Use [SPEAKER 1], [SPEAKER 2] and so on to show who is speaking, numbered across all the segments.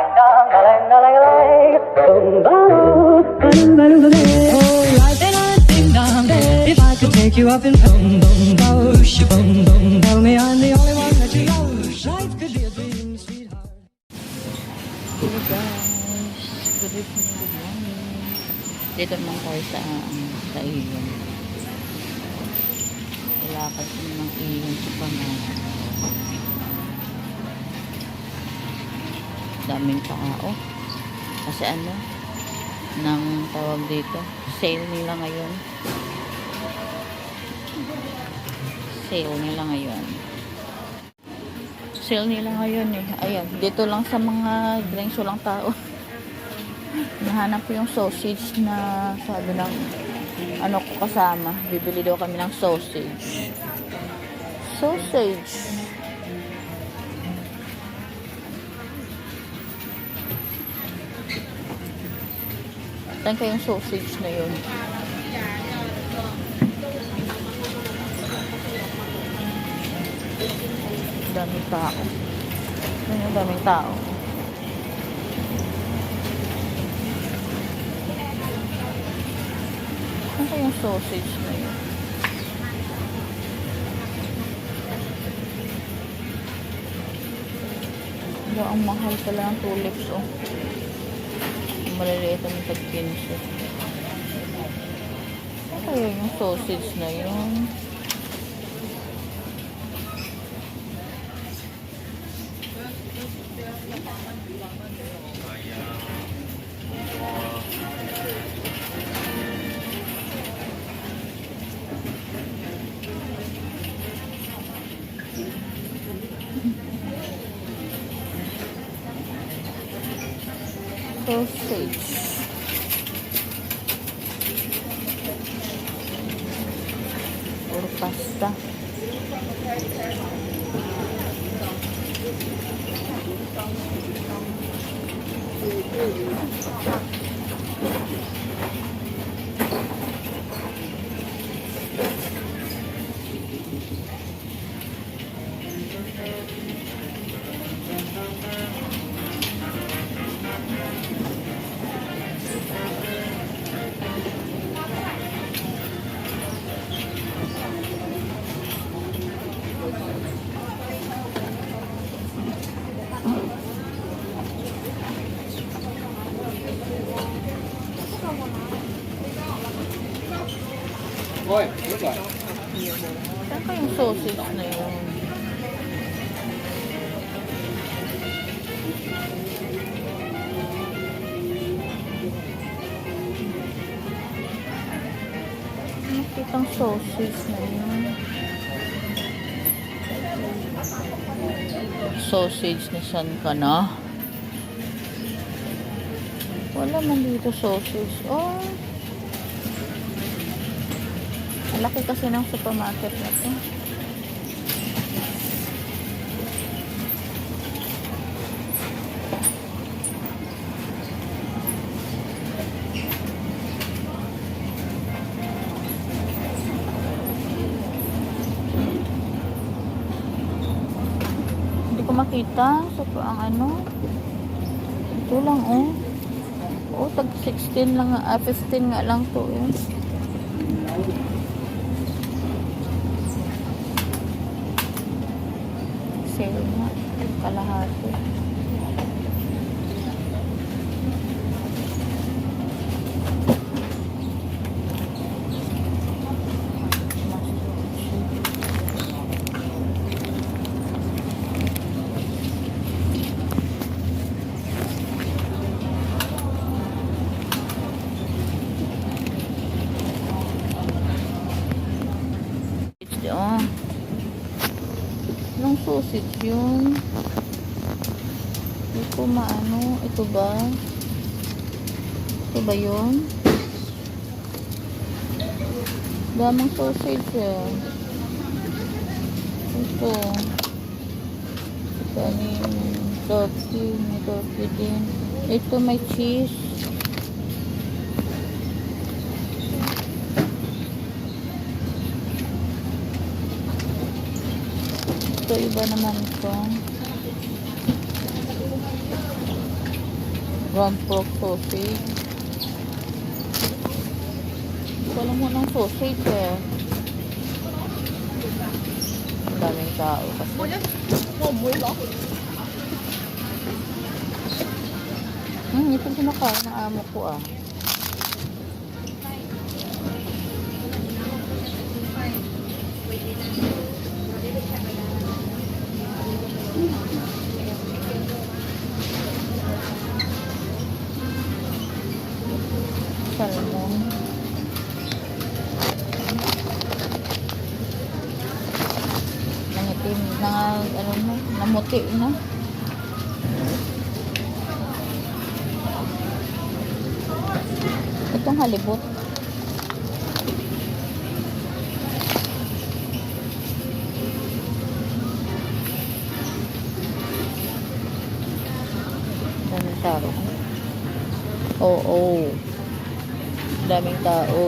[SPEAKER 1] If I could take you up in boom boom bosh, boom boom, tell me I'm the only one that you know. Life could be a dream, sweetheart.
[SPEAKER 2] Hello guys, good evening, good morning. Dito naman tayo sa iyon. Wala kasi ng iyon sa pangalan. Daming tao. Kasi ano, nang tawag dito, sale nila ngayon. Sale nila ngayon eh. Ayan, dito lang sa mga drinks walang tao. Nahanap ko yung sausage na sabi ng ano ko kasama. Bibili daw kami ng sausage. Saan kayong sausage na yun? Daming tao. Ano yung daming tao? Saan kayong sausage na yun? Ang mahal pala ng tulips oh. Maliliit ang tag-15. Saan kaya yung sausage na yun? Sausage or pasta. Saan kayong sausage na yun? Nakitang sausage na yun. Sausage na saan ka na? Wala man dito sausage. Oh! Malaki kasi ng supermarket na ito. Hindi ko makita sa ang ano. Ito lang oh. Oh, tag 16 lang, 15 nga lang to eh. Sale nga, kalahati. Oh. Yung sausage yun. Hindi ko maano. Ito ba? Ito ba yun? Damang sausage eh. Ito. Turkey. May turkey din. Ito may cheese. Ito iba naman ito. One pork sausage. Wala mo ng sausage eh. Ang daming tao kasi. Ito kinakain ng amo ko ah. Salmon. Nangitim na ano na, namuti na. Itong halibut. Daming tao. Oo. Daming tao.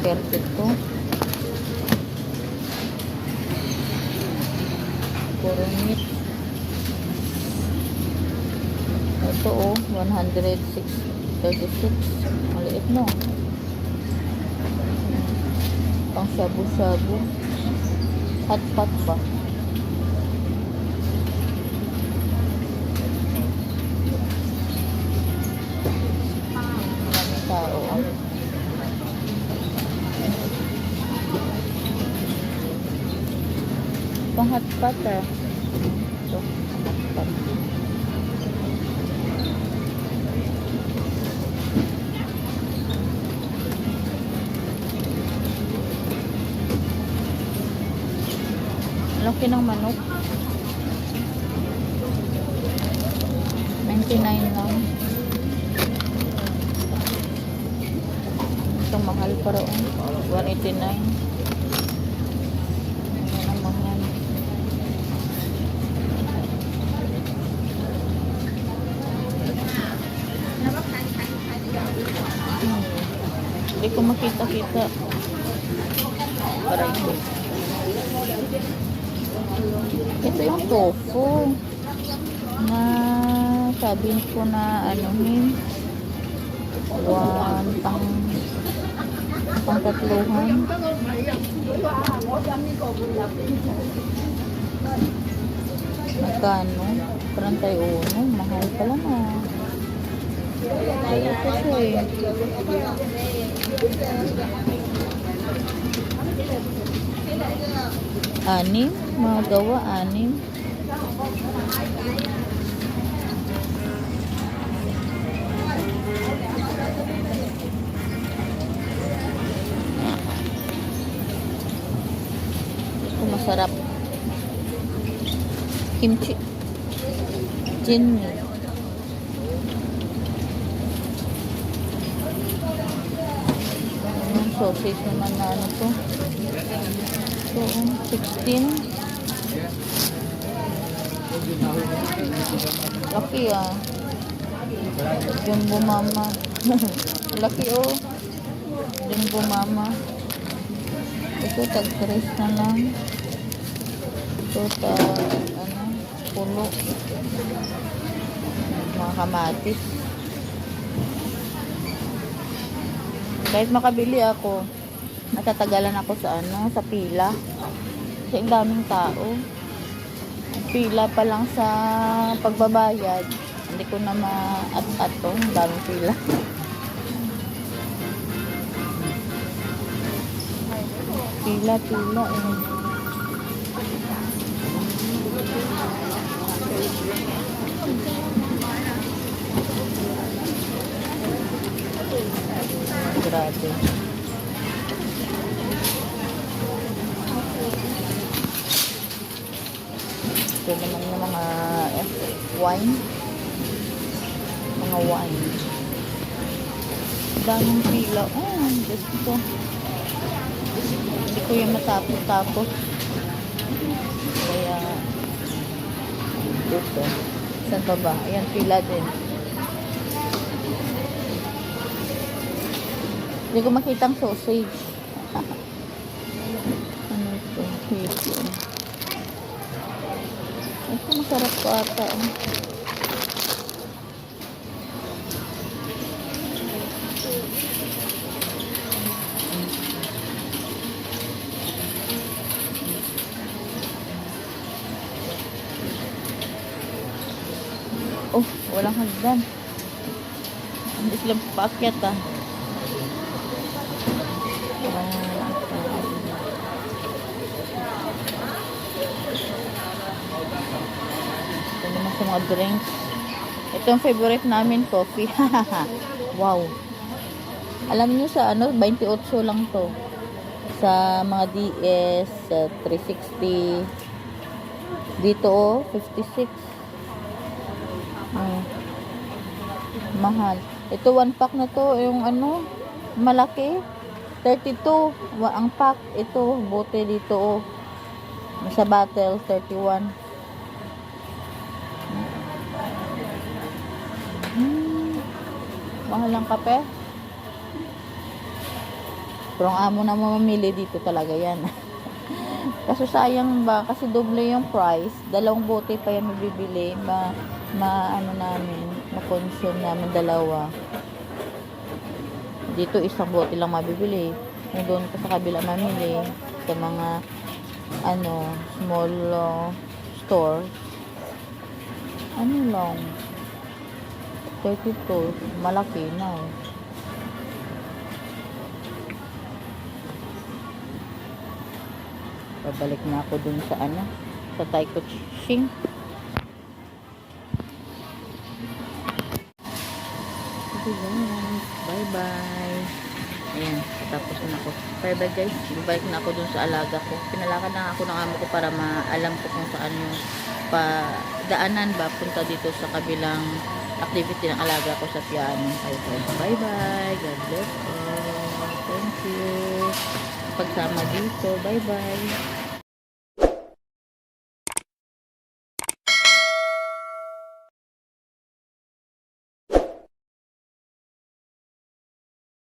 [SPEAKER 2] Perfecto. Puro meat. Ito oh, 136. Maliit no. Pang shabu-shabu. Hot pot ba? Maraming tao ah. Pang hot pot ah. Ito, hot pot. Laki ng manok. 99 lang. Itong mahal pa rin. 189. Ayan ang mahal. Hindi ko makita-kita. Parang ito yung tofu na sabi ko na anuhin pang tatluhan. Magkano? 31. Mahal pala na. Kaya kasi anim, magawa anim. Ito masarap. Kimchi. Jinmi. Sausage naman na ano to. So, 16. Laki ah. Jumbo mama. Laki oh. Jumbo mama. Ito tag-3 na lang. Ito pulo. Mga kamatis. Kahit makabili ako, natatagalan ako sa sa pila. Kasi ang daming tao. Pila pa lang sa pagbabayad. Hindi ko na ma-at-at to. Ang daming pila. Pila eh. Grabe. Ito naman yung mga wine. Mga wine. Daming pila. Oh, Diyos ko. Hindi ko yung matapos-tapos. Kaya, Dito. Saan pa ba? Ayan, pila din. Hindi ko makita ang sausage. Ano ito? Hipon. Ito, masarap po ata. Oh, walang hagdan. Hindi sila paakyat ah. Ito naman sa mga drinks. Ito ang favorite namin, coffee. Wow. Alam niyo sa ano, 28 lang to. Sa mga DS, 360. Dito oh, 56. Mahal. Ito 1 pack na to, yung ano, malaki. 32 ang pack. Ito, bote dito oh. Sa bottle, 31. Mahal ang kape. Pero ang amo na mamamili dito talaga yan. Kaso sayang ba, kasi doble yung price. 2 bote pa yan mabibili. Ano namin, ma-consume namin 2. Dito 1 bote lang mabibili. Kung doon ka sa kabila mamili, sa mga ano, small store, ano lang, 32, malaki na eh. Babalik na ako dun sa ano, sa Taiko Ching. Okay guys, bye bye. Ayan, tapos na ako. Bye bye guys, babalik na ako dun sa alaga ko. Pinalakad na ako ng amo ko para maalam ko kung saan yung daanan ba punta dito sa kabilang activity ng alaga ko sa piano. Bye bye, God bless you. Thank you pagsama dito. Bye bye.